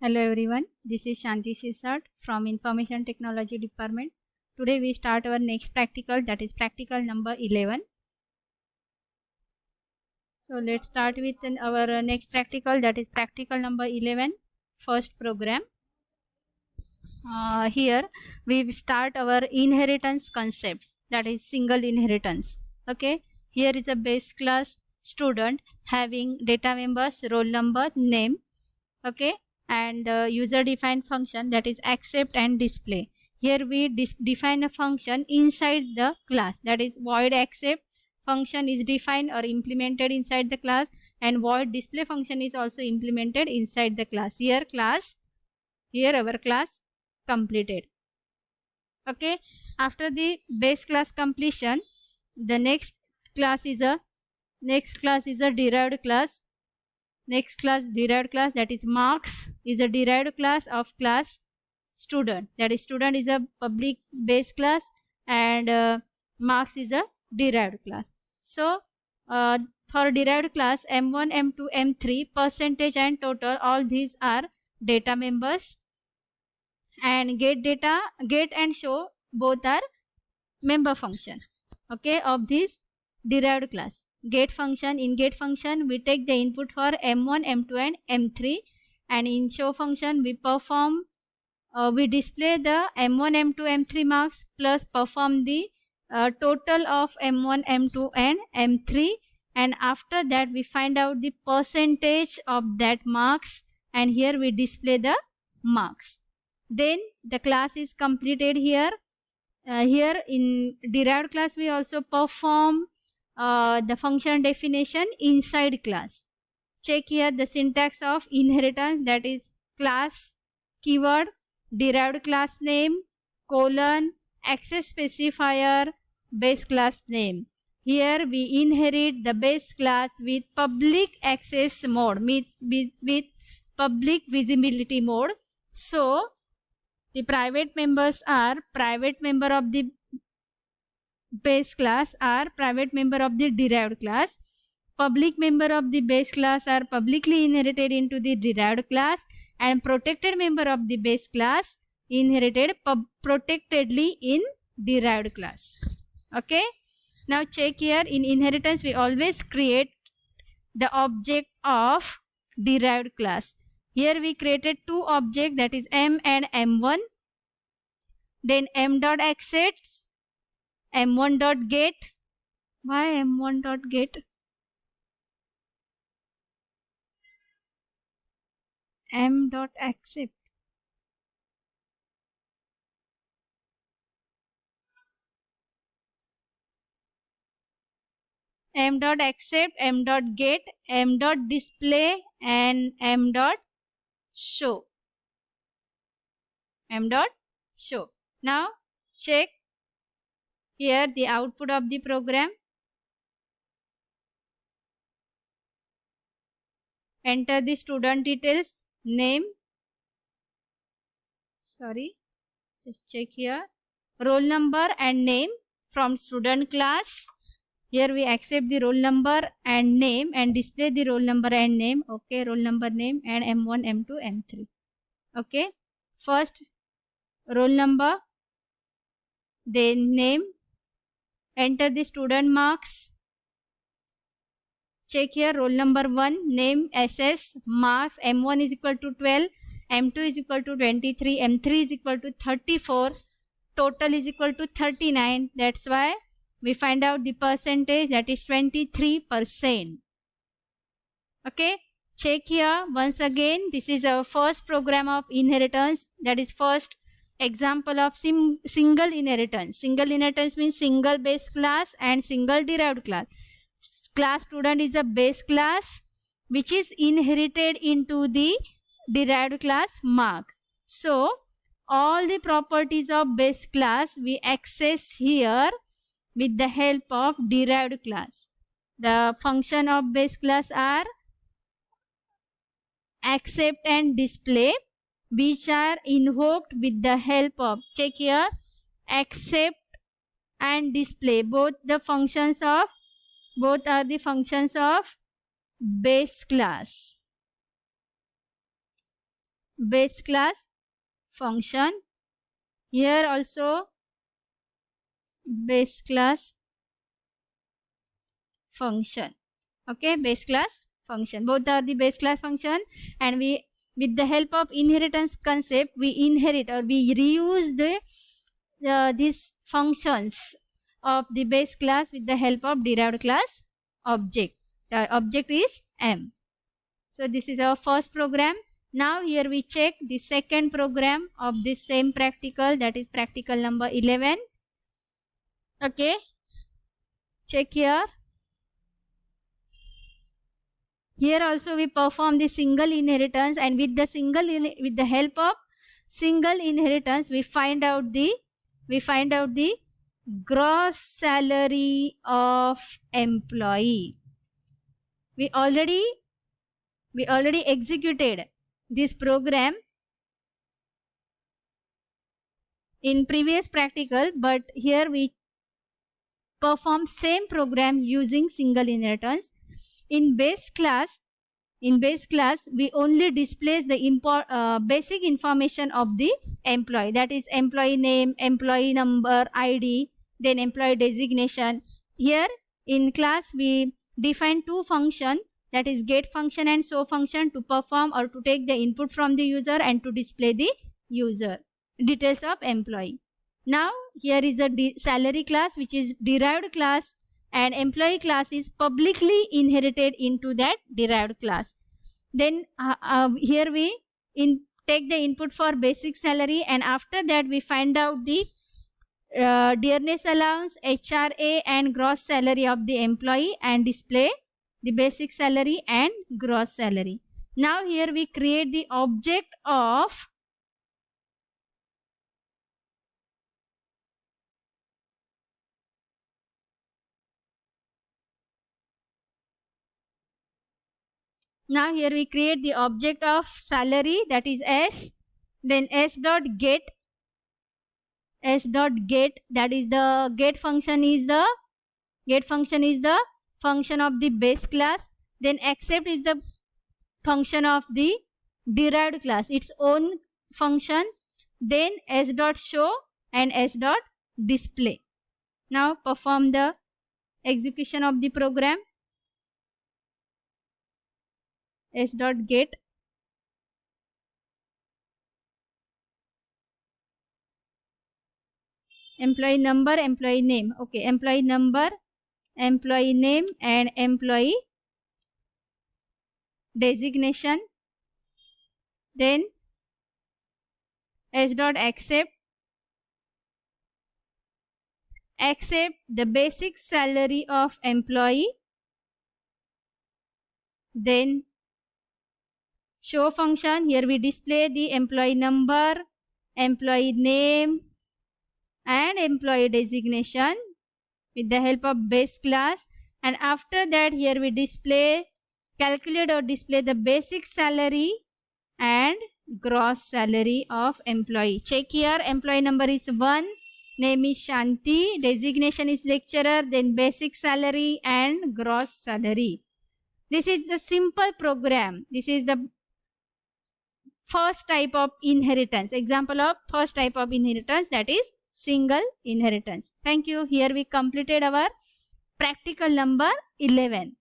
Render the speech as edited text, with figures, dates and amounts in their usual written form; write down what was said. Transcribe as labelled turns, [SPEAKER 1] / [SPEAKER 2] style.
[SPEAKER 1] Hello everyone, this is Shanti Sisat from Information Technology Department. Today we start our next practical, that is practical number 11. So let's start with our next practical, that is practical number 11, first program. Here we start our inheritance concept, that is single inheritance. Okay, here is a base class student having data members, roll number, name. Okay, and user defined function, that is accept and display. Here we define a function inside the class, that is void accept function is defined or implemented inside the class, and void display function is also implemented inside the class. Here our class completed. Okay, after the base class completion, the next class is a derived class. Next class, derived class, that is marks is a derived class of class student, that is student is a public base class, and marks is a derived class. So for derived class, m1, m2, m3, percentage and total, all these are data members, and get and show both are member function, okay, of this derived class. Get function, in get function we take the input for m1, m2 and m3, and in show function we display the m1, m2, m3 marks plus perform the total of m1, m2 and m3, and after that we find out the percentage of that marks, and here we display the marks. Then the class is completed here. Here in derived class we also perform the function definition inside class. Check here the syntax of inheritance, that is class keyword, derived class name, colon, access specifier, base class name. Here we inherit the base class with public access mode, means with public visibility mode. So the private members are private member of the base class are private member of the derived class. Public member of the base class are publicly inherited into the derived class, and protected member of the base class inherited protectedly in derived class. Okay. Now check here, in inheritance we always create the object of derived class. Here we created two objects, that is m and m1. Then m dot accepts, m1 dot get. Why m1 dot get? M dot accept. M dot accept, M dot get, M dot display, and M dot show. M dot show. Now check here the output of the program. Enter the student details, name. Sorry, just check here. Roll number and name from student class. Here we accept the roll number and name and display the roll number and name. Okay, roll number, name, and m1, m2, m3. Okay, first roll number, then name. Enter the student marks. Check here, roll number 1, name, SS, marks, m1 is equal to 12, m2 is equal to 23, m3 is equal to 34, total is equal to 39. That's why we find out the percentage, that is 23%. Okay, check here once again, this is our first program of inheritance, that is first example of single inheritance. Single inheritance means single base class and single derived class. Class student is a base class which is inherited into the derived class marks. So all the properties of base class we access here with the help of derived class. The function of base class are accept and display, which are invoked with the help of, check here, accept and display, both are the functions of base class. base class function. Here also base class function. Okay, base class function, both are the base class function, and we, with the help of inheritance concept, we inherit or we reuse these functions of the base class with the help of derived class object. The object is M. So this is our first program. Now here we check the second program of this same practical, that is practical number 11. Okay, check here. Here also we perform the single inheritance, and with the help of single inheritance we find out the gross salary of employee. We already executed this program in previous practical, but here we perform same program using single inheritance. In base class we only displays the basic information of the employee, that is employee name, employee number, ID, then employee designation. Here in class we define two functions, that is get function and show function, to perform or to take the input from the user and to display the user details of employee. Now here is the salary class, which is derived class, and employee class is publicly inherited into that derived class. Then here we take the input for basic salary, and after that we find out the dearness allowance, HRA and gross salary of the employee and display the basic salary and gross salary. Now here we create the object of salary, that is S. Then S dot get, that is the get function is the function of the base class. Then accept is the function of the derived class, its own function. Then S dot show and S dot display. Now perform the execution of the program. S dot get, employee number, employee name. Okay, employee number, employee name and employee designation. Then S dot accept the basic salary of employee. Then show function, here we display the employee number, employee name and employee designation with the help of base class. And after that here we calculate or display the basic salary and gross salary of employee. Check here, employee number is 1, name is Shanti, designation is lecturer, then basic salary and gross salary. This is the simple program. This is the first type of inheritance, example of first type of inheritance, that is single inheritance. Thank you. Here we completed our practical number 11.